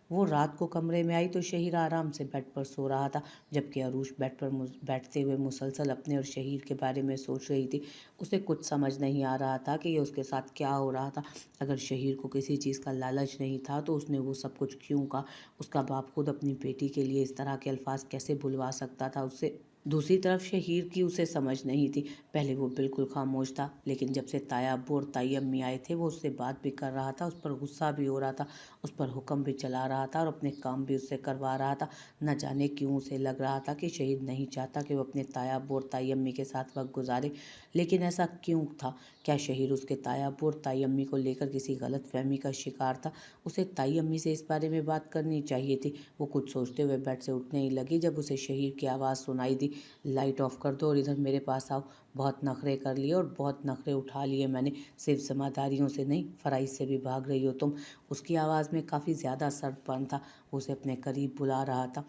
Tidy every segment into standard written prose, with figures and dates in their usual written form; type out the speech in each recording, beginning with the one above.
वो रात को कमरे में आई तो शहीर आराम से बेड पर सो रहा था, जबकि अरूश बेड पर बैठते हुए मुसलसल अपने और शहीर के बारे में सोच रही थी। उसे कुछ समझ नहीं आ रहा था कि ये उसके साथ क्या हो रहा था। अगर शहीर को किसी चीज़ का लालच नहीं था तो उसने वो सब कुछ क्यों कहा? उसका बाप खुद अपनी बेटी के लिए इस तरह के अल्फाज कैसे बुलवा सकता था उससे? दूसरी तरफ शहीर की उसे समझ नहीं थी। पहले वो बिल्कुल खामोश था, लेकिन जब से ताया अब्बू और ताई अम्मी आए थे वो उससे बात भी कर रहा था, उस पर गुस्सा भी हो रहा था, उस पर हुक्म भी चला रहा था और अपने काम भी उससे करवा रहा था। न जाने क्यों उसे लग रहा था कि शहीद नहीं चाहता कि वो अपने ताया अब्बू और ताई अम्मी के साथ वक्त गुजारे। लेकिन ऐसा क्यों था? क्या शहीर उसके ताया अब्बू और ताई अम्मी को लेकर किसी गलत फहमी का शिकार था? उसे ताई अम्मी से इस बारे में बात करनी चाहिए थी। वो कुछ सोचते हुए बेड से उठने ही लगी जब उसे शहीर की आवाज़ सुनाई दी, लाइट ऑफ कर दो और इधर मेरे पास आओ। बहुत नखरे कर लिए और बहुत नखरे उठा लिए मैंने, सिर्फ ज़िम्मेदारियों से नहीं, फराइज़ से भी भाग रही हो तुम। उसकी आवाज़ में काफ़ी ज़्यादा सख्तपन था। उसे अपने करीब बुला रहा था,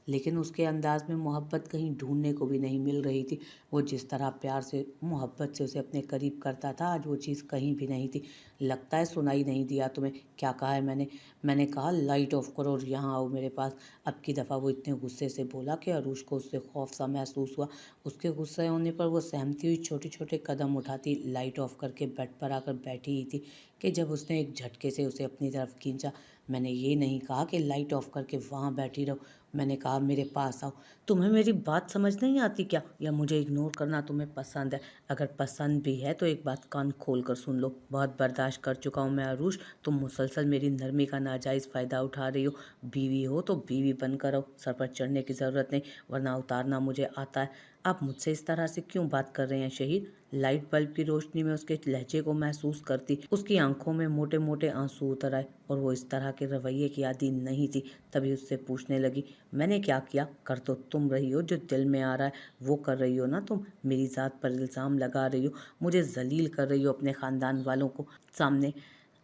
लेकिन उसके अंदाज में मोहब्बत कहीं ढूंढने को भी नहीं मिल रही थी। वो जिस तरह प्यार से, मोहब्बत से उसे अपने करीब करता था, आज वो चीज़ कहीं भी नहीं थी। लगता है सुनाई नहीं दिया तुम्हें? क्या कहा है मैंने? मैंने कहा लाइट ऑफ करो और यहाँ आओ मेरे पास। अब की दफ़ा वो इतने गुस्से से बोला कि अरूश को उससे खौफ सा महसूस हुआ। उसके गुस्से होने पर वो सहमती हुई छोटे छोटे कदम उठाती लाइट ऑफ करके बेड पर आकर बैठी ही थी कि जब उसने एक झटके से उसे अपनी तरफ खींचा। मैंने ये नहीं कहा कि लाइट ऑफ करके वहाँ बैठी रहो, मैंने कहा मेरे पास आओ। तुम्हें मेरी बात समझ नहीं आती क्या, या मुझे इग्नोर करना तुम्हें पसंद है? अगर पसंद भी है तो एक बात कान खोल कर सुन लो, बहुत बर्दाश्त कर चुका हूँ मैं अरूश। तुम मुसलसल मेरी नरमी का नाजायज़ फ़ायदा उठा रही हो। बीवी हो तो बीवी बनकर रहो, सर पर चढ़ने की ज़रूरत नहीं, वरना उतारना मुझे आता है। आप मुझसे इस तरह से क्यों बात कर रहे हैं शहीद? लाइट बल्ब की रोशनी में उसके लहजे को महसूस करती उसकी आंखों में मोटे मोटे आंसू उतर आए, और वो इस तरह के रवैये की आदी नहीं थी। तभी उससे पूछने लगी, मैंने क्या किया? कर तो तुम रही हो, जो दिल में आ रहा है वो कर रही हो ना तुम। मेरी ज़ात पर इल्ज़ाम लगा रही हो, मुझे जलील कर रही हो अपने ख़ानदान वालों को सामने,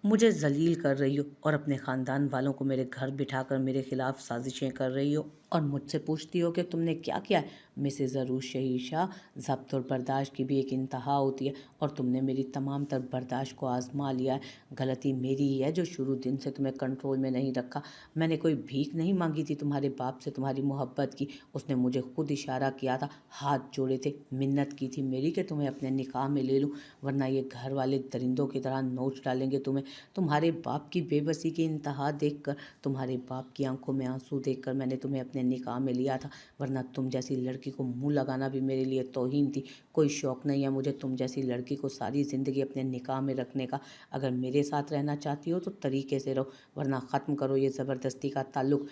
मुझे जलील कर रही हो और अपने ख़ानदान वालों को मेरे घर बिठाकर मेरे खिलाफ साजिशें कर रही हो, और मुझसे पूछती हो कि तुमने क्या किया है। मिसेज़ अरूज शहीर शाह, ज़ब्त और बर्दाश्त की भी एक इंतहा होती है, और तुमने मेरी तमाम तर बर्दाश्त को आजमा लिया है। गलती मेरी ही है जो शुरू दिन से तुम्हें कंट्रोल में नहीं रखा। मैंने कोई भीख नहीं मांगी थी तुम्हारे बाप से तुम्हारी मोहब्बत की। उसने मुझे खुद इशारा किया था, हाथ जोड़े थे, मिन्नत की थी मेरी कि तुम्हें अपने निकाह में ले लूँ, वरना ये घर वाले दरिंदों की तरह नोच डालेंगे तुम्हें। तुम्हारे बाप की बेबसी की इंतहा देखकर, तुम्हारे बाप की आंखों में आंसू देखकर मैंने तुम्हें अपने निकाह में लिया था, वरना तुम जैसी लड़की को मुंह लगाना भी मेरे लिए तौहीन थी। कोई शौक़ नहीं है मुझे तुम जैसी लड़की को सारी ज़िंदगी अपने निकाह में रखने का। अगर मेरे साथ रहना चाहती हो तो तरीके से रहो, वरना ख़त्म करो ये ज़बरदस्ती का ताल्लुक़,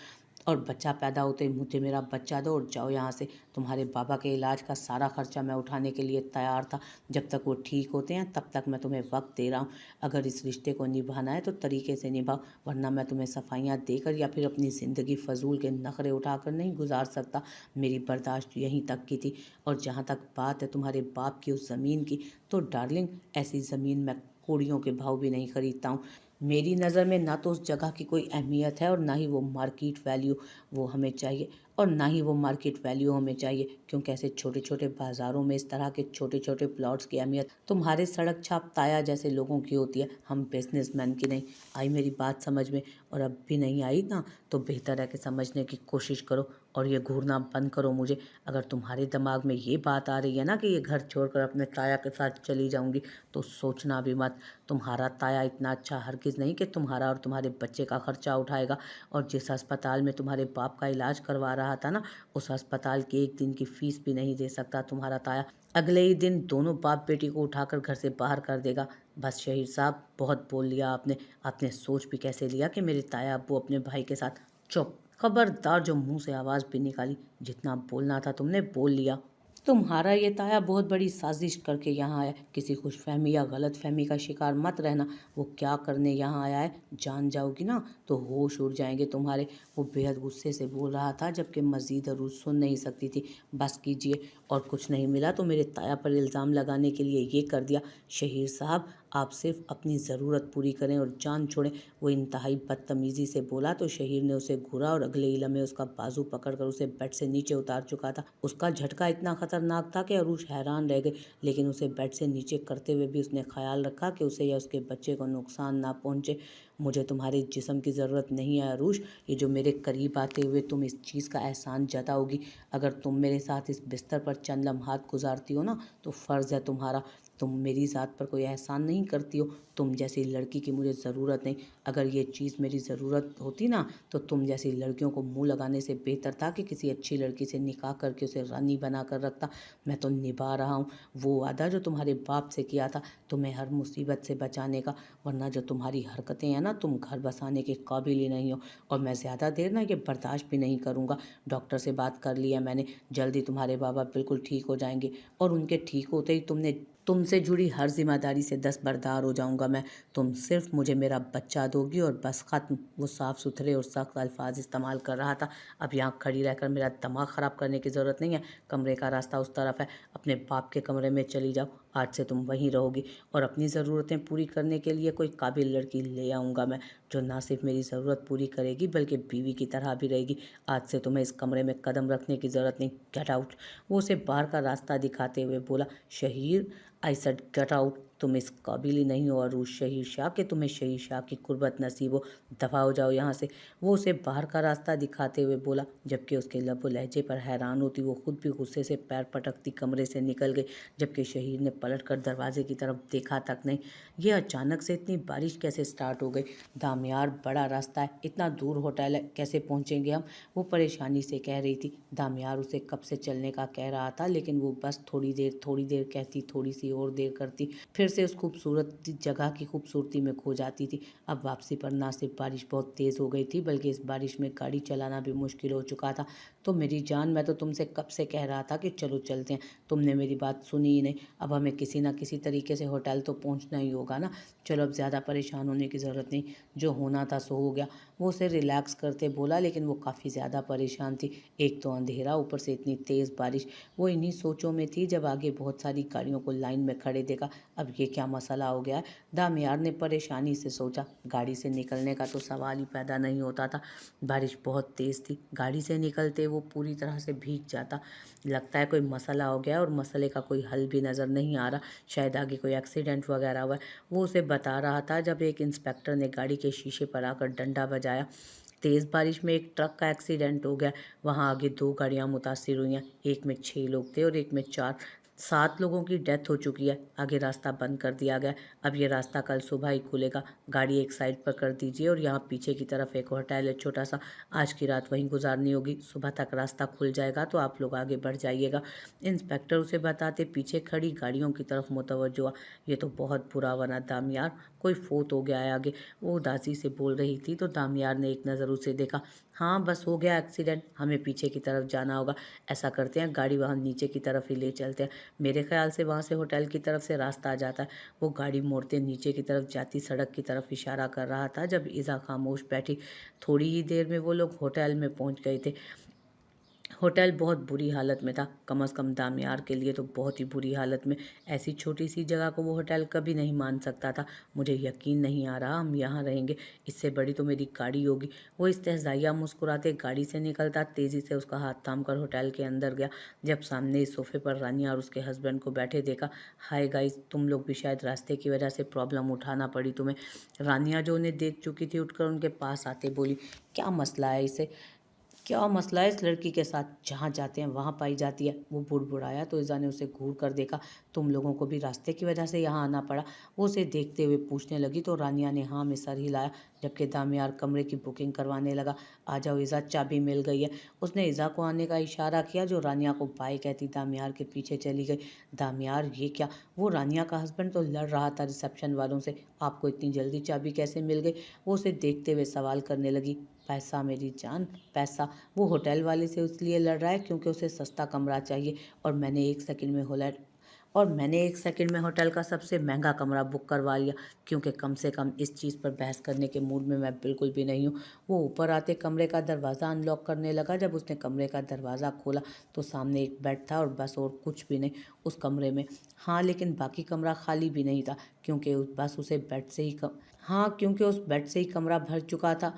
और बच्चा पैदा होते ही मुझे मेरा बच्चा दो और जाओ यहाँ से। तुम्हारे बाबा के इलाज का सारा खर्चा मैं उठाने के लिए तैयार था। जब तक वो ठीक होते हैं तब तक मैं तुम्हें वक्त दे रहा हूँ। अगर इस रिश्ते को निभाना है तो तरीके से निभाओ, वरना मैं तुम्हें सफाइयाँ देकर या फिर अपनी ज़िंदगी फजूल के नखरे उठाकर नहीं गुजार सकता। मेरी बर्दाश्त यहीं तक की थी। और जहाँ तक बात है तुम्हारे बाप की उस ज़मीन की, तो डार्लिंग, ऐसी ज़मीन मैं कौड़ियों के भाव भी नहीं खरीदता हूँ। मेरी नज़र में ना तो उस जगह की कोई अहमियत है और ना ही वो मार्केट वैल्यू वो हमें चाहिए, और ना ही वो मार्केट वैल्यू हमें चाहिए, क्योंकि ऐसे छोटे छोटे बाज़ारों में इस तरह के छोटे छोटे प्लॉट्स की अहमियत तुम्हारे सड़क छाप ताया जैसे लोगों की होती है, हम बिजनेसमैन की नहीं। आई मेरी बात समझ में? और अब भी नहीं आई ना, तो बेहतर है कि समझने की कोशिश करो और ये घूरना बंद करो मुझे। अगर तुम्हारे दिमाग में ये बात आ रही है ना कि ये घर छोड़कर अपने ताया के साथ चली जाऊंगी, तो सोचना भी मत। तुम्हारा ताया इतना अच्छा हरगिज़ नहीं कि तुम्हारा और तुम्हारे बच्चे का खर्चा उठाएगा। और जिस अस्पताल में तुम्हारे बाप का इलाज करवा रहा था ना, उस अस्पताल की एक दिन की फीस भी नहीं दे सकता तुम्हारा ताया। अगले ही दिन दोनों बाप बेटी को उठाकर घर से बाहर कर देगा। बस शहीर साहब, बहुत बोल लिया आपने। आपने सोच भी कैसे लिया कि मेरे ताया अब्बू अपने भाई के साथ? चुप, खबरदार जो मुंह से आवाज़ भी निकाली। जितना बोलना था तुमने बोल लिया। तुम्हारा ये ताया बहुत बड़ी साजिश करके यहाँ आया, किसी खुशफहमी या गलत फहमी का शिकार मत रहना। वो क्या करने यहाँ आया है जान जाओगी ना तो होश उड़ जाएंगे तुम्हारे। वो बेहद गुस्से से बोल रहा था, जबकि मजीद अरूज सुन नहीं सकती थी। बस कीजिए, और कुछ नहीं मिला तो मेरे ताया पर इल्ज़ाम लगाने के लिए ये कर दिया। शहीर साहब, आप सिर्फ अपनी ज़रूरत पूरी करें और जान छोड़ें। वो इंतहाई बदतमीज़ी से बोला तो शहीर ने उसे घूरा और अगले ही लम्हे उसका बाजू पकड़कर उसे बेड से नीचे उतार चुका था। उसका झटका इतना खतरनाक था कि अरूज हैरान रह गई, लेकिन उसे बेड से नीचे करते हुए भी उसने ख्याल रखा कि उसे या उसके बच्चे को नुकसान ना पहुंचे। मुझे तुम्हारे जिस्म की ज़रूरत नहीं है अरूश। ये जो मेरे करीब आते हुए तुम इस चीज़ का एहसान जताओगी। अगर तुम मेरे साथ इस बिस्तर पर चंद लम्हात गुजारती हो ना, तो फ़र्ज़ है तुम्हारा, तुम मेरी ज़ात पर कोई एहसान नहीं करती हो। तुम जैसी लड़की की मुझे ज़रूरत नहीं। अगर ये चीज़ मेरी ज़रूरत होती ना, तो तुम जैसी लड़कियों को मुँह लगाने से बेहतर था कि किसी अच्छी लड़की से निकाह करके उसे रानी बना कर रखता। मैं तो निभा रहा हूँ वो वादा जो तुम्हारे बाप से किया था, तुम्हें हर मुसीबत से बचाने का। वरना जो तुम्हारी हरकतें हैं ना, तुम घर बसाने के काबिल ही नहीं हो। और मैं ज़्यादा देर ना ये बर्दाश्त भी नहीं करूँगा। डॉक्टर से बात कर लिया मैंने, जल्दी तुम्हारे बाबा बिल्कुल ठीक हो जाएंगे। और उनके ठीक होते ही तुमसे जुड़ी हर जिम्मेदारी से दस्तबरदार हो जाऊंगा मैं। तुम सिर्फ मुझे मेरा बच्चा दोगी और बस ख़त्म। वो साफ़ सुथरे और सख्त अल्फाज इस्तेमाल कर रहा था। अब यहाँ खड़ी रहकर मेरा दिमाग ख़राब करने की ज़रूरत नहीं है। कमरे का रास्ता उस तरफ है, अपने बाप के कमरे में चली जाओ। आज से तुम वहीं रहोगी और अपनी ज़रूरतें पूरी करने के लिए कोई काबिल लड़की ले आऊँगा मैं, जो ना सिर्फ मेरी ज़रूरत पूरी करेगी बल्कि बीवी की तरह भी रहेगी। आज से तुम्हें इस कमरे में कदम रखने की ज़रूरत नहीं। Get out. वो उसे बाहर का रास्ता दिखाते हुए बोला। Shaheer, I said get out. तुम इस काबिल ही नहीं हो अरूश शहीर शाह कि तुम्हें शहीर शाह की कुर्बत नसीब हो। दफा हो जाओ यहाँ से। वो उसे बाहर का रास्ता दिखाते हुए बोला, जबकि उसके लब व लहजे पर हैरान होती वो खुद भी गुस्से से पैर पटकती कमरे से निकल गई। जबकि शहीर ने पलटकर दरवाजे की तरफ देखा तक नहीं। ये अचानक से इतनी बारिश कैसे स्टार्ट हो गई? दामियार, बड़ा रास्ता है, इतना दूर होटल है, कैसे पहुँचेंगे हम? वो परेशानी से कह रही थी। दामियार उसे कब से चलने का कह रहा था, लेकिन वो बस थोड़ी देर कहती, थोड़ी सी और देर करती, फिर से उस खूबसूरत जगह की खूबसूरती में खो जाती थी। अब वापसी पर ना सिर्फ बारिश बहुत तेज़ हो गई थी, बल्कि इस बारिश में गाड़ी चलाना भी मुश्किल हो चुका था। तो मेरी जान, मैं तो तुमसे कब से कह रहा था कि चलो चलते हैं, तुमने मेरी बात सुनी ही नहीं। अब हमें किसी ना किसी तरीके से होटल तो पहुंचना ही होगा ना। चलो, अब ज़्यादा परेशान होने की ज़रूरत नहीं, जो होना था सो हो गया। वो उसे रिलैक्स करते बोला, लेकिन वो काफ़ी ज़्यादा परेशान थी। एक तो अंधेरा, ऊपर से इतनी तेज़ बारिश। वो इन्हीं सोचों में थी जब आगे बहुत सारी गाड़ियों को लाइन में खड़े देखा। अब ये क्या मसला हो गया है? दामियार ने परेशानी से सोचा। गाड़ी से निकलने का तो सवाल ही पैदा नहीं होता था। बारिश बहुत तेज़ थी, गाड़ी से निकलते वो पूरी तरह से भीग जाता। लगता है कोई मसला हो गया और मसले का कोई हल भी नज़र नहीं आ रहा। शायद आगे कोई एक्सीडेंट वगैरह हुआ है। वो उसे बता रहा था जब एक इंस्पेक्टर ने गाड़ी के शीशे पर आकर डंडा बजाया। तेज़ बारिश में एक ट्रक का एक्सीडेंट हो गया। वहाँ आगे 2 गाड़ियाँ मुतासिर हुई हैं। एक में 6 लोग थे और एक में 4। 7 लोगों की डेथ हो चुकी है। आगे रास्ता बंद कर दिया गया। अब ये रास्ता कल सुबह ही खुलेगा। गाड़ी एक साइड पर कर दीजिए और यहाँ पीछे की तरफ एक होटल है छोटा सा। आज की रात वहीं गुजारनी होगी। सुबह तक रास्ता खुल जाएगा तो आप लोग आगे बढ़ जाइएगा। इंस्पेक्टर उसे बताते पीछे खड़ी गाड़ियों की तरफ मुतवज्जो हुआ। ये तो बहुत बुरा बना दामियार, कोई फोत हो गया है आगे। वो उदासी से बोल रही थी तो दामियार ने एक नज़र उसे देखा। हाँ, बस हो गया एक्सीडेंट, हमें पीछे की तरफ जाना होगा। ऐसा करते हैं, गाड़ी वहाँ नीचे की तरफ ही ले चलते हैं। मेरे ख्याल से वहाँ से होटल की तरफ से रास्ता आ जाता है। वो गाड़ी मोड़ते नीचे की तरफ जाती सड़क की तरफ इशारा कर रहा था जब इज़ा खामोश बैठी। थोड़ी ही देर में वो लोग होटल में पहुँच गए थे। होटल बहुत बुरी हालत में था, कम से कम दामियार के लिए तो बहुत ही बुरी हालत में। ऐसी छोटी सी जगह को वो होटल कभी नहीं मान सकता था। मुझे यकीन नहीं आ रहा हम यहाँ रहेंगे, इससे बड़ी तो मेरी गाड़ी होगी। वो इस्तेहज़ाइया मुस्कुराते गाड़ी से निकलता, तेज़ी से उसका हाथ थाम कर होटल के अंदर गया। जब सामने इस सोफे पर रानिया और उसके हस्बैंड को बैठे देखा। हाय गाइस, तुम लोग भी शायद रास्ते की वजह से प्रॉब्लम उठाना पड़ी तुम्हें। रानिया जो उन्हें देख चुकी थी उठकर उनके पास आते बोली, क्या मसला है इसे? क्या मसला है इस लड़की के साथ? जहाँ जाते हैं वहाँ पाई जाती है। वो बुड़बुड़ाया तो ईज़ा ने उसे घूर कर देखा। तुम लोगों को भी रास्ते की वजह से यहाँ आना पड़ा? वो उसे देखते हुए पूछने लगी तो रानिया ने हाँ में सर हिलाया, जबकि दामियार कमरे की बुकिंग करवाने लगा। आ जाओ ईज़ा, चाबी मिल गई है। उसने ईज़ा को आने का इशारा किया, जो रानिया को बाय कहती दामियार के पीछे चली गई। दामियार, ये क्या? वो रानिया का हस्बैंड तो लड़ रहा था रिसेप्शन वालों से। आपको इतनी जल्दी चाबी कैसे मिल गई? वो उसे देखते हुए सवाल करने लगी। पैसा मेरी जान, पैसा। वो होटल वाले से इसलिए लड़ रहा है क्योंकि उसे सस्ता कमरा चाहिए, और मैंने एक सेकंड में होटल का सबसे महंगा कमरा बुक करवा लिया, क्योंकि कम से कम इस चीज़ पर बहस करने के मूड में मैं बिल्कुल भी नहीं हूँ। वो ऊपर आते कमरे का दरवाज़ा अनलॉक करने लगा। जब उसने कमरे का दरवाज़ा खोला तो सामने एक बेड था और बस, और कुछ भी नहीं उस कमरे में। हाँ, लेकिन बाकी कमरा खाली भी नहीं था, क्योंकि क्योंकि उस बेड से ही कमरा भर चुका था।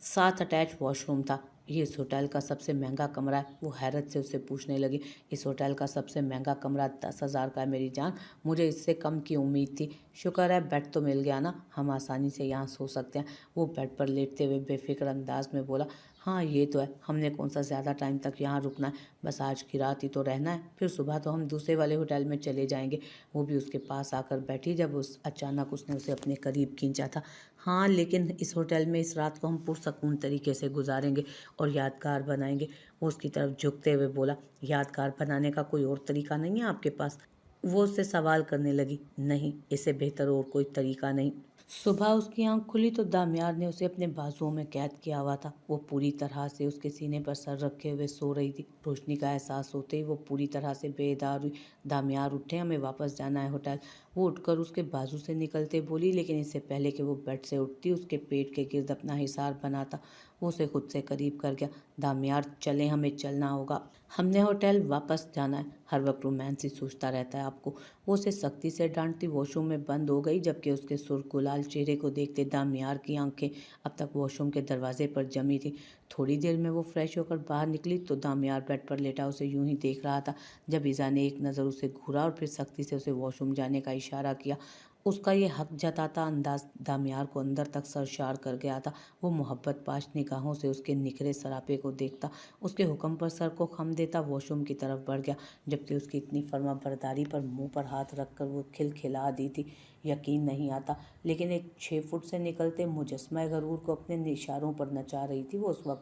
साथ अटैच वॉशरूम था। ये इस होटल का सबसे महंगा कमरा है। वो हैरत से उससे पूछने लगी, इस होटल का सबसे महंगा कमरा 10,000 का है मेरी जान, मुझे इससे कम की उम्मीद थी। शुक्र है बेड तो मिल गया ना, हम आसानी से यहाँ सो सकते हैं। वो बेड पर लेटते हुए बेफिक्र अंदाज में बोला, हाँ ये तो है, हमने कौन सा ज़्यादा टाइम तक यहाँ रुकना है, बस आज की रात ही तो रहना है, फिर सुबह तो हम दूसरे वाले होटल में चले जाएंगे। वो भी उसके पास आकर बैठी जब उस अचानक उसने उसे अपने करीब खींचा था। हाँ लेकिन इस होटल में इस रात को हम पुरसकून तरीके से गुजारेंगे और यादगार बनाएंगे। वो उसकी तरफ झुकते हुए बोला, यादगार बनाने का कोई और तरीका नहीं है आपके पास? वो उससे सवाल करने लगी, नहीं, इससे बेहतर और कोई तरीका नहीं। सुबह उसकी आंख खुली तो दामियार ने उसे अपने बाजुओं में कैद किया हुआ था। वो पूरी तरह से उसके सीने पर सर रखे हुए सो रही थी। रोशनी का एहसास होते ही वो पूरी तरह से बेदार हुई। दामियार उठे, हमें वापस जाना है होटल। वो उठकर उसके बाजू से निकलते बोली, लेकिन इससे पहले कि वो बेड से उठती उसके पेट के गिर्द अपना हिसार बनाता। वो उसे खुद से करीब कर गया। दामियार चलें, हमें चलना होगा, हमने होटल वापस जाना है। हर वक्त रोमांस ही सोचता रहता है आपको। वो उसे सख्ती से डांटती वॉशरूम में बंद हो गई, जबकि उसके सुर्खगुलाल चेहरे को देखते दामियार की आंखें अब तक वॉशरूम के दरवाजे पर जमी थी। थोड़ी देर में वो फ्रेश होकर बाहर निकली तो दामियार बेड पर लेटा उसे यूं ही देख रहा था। जब ईजा ने एक नज़र उसे घूरा और फिर सख्ती से उसे वॉशरूम जाने का इशारा किया। उसका ये हक जताता अंदाज दामियार को अंदर तक सरशार कर गया था। वो मोहब्बत पाश निगाहों से उसके निखरे सरापे को देखता, उसके हुक्म पर सर को खम देता वॉशरूम की तरफ बढ़ गया, जबकि उसकी इतनी फर्माबरदारी पर मुंह पर हाथ रखकर वो खिलखिला दी थी। यकीन नहीं आता, लेकिन एक 6 फुट से निकलते मुजस्मा गरूर को अपने इशारों पर नचा रही थी वो उस वक्त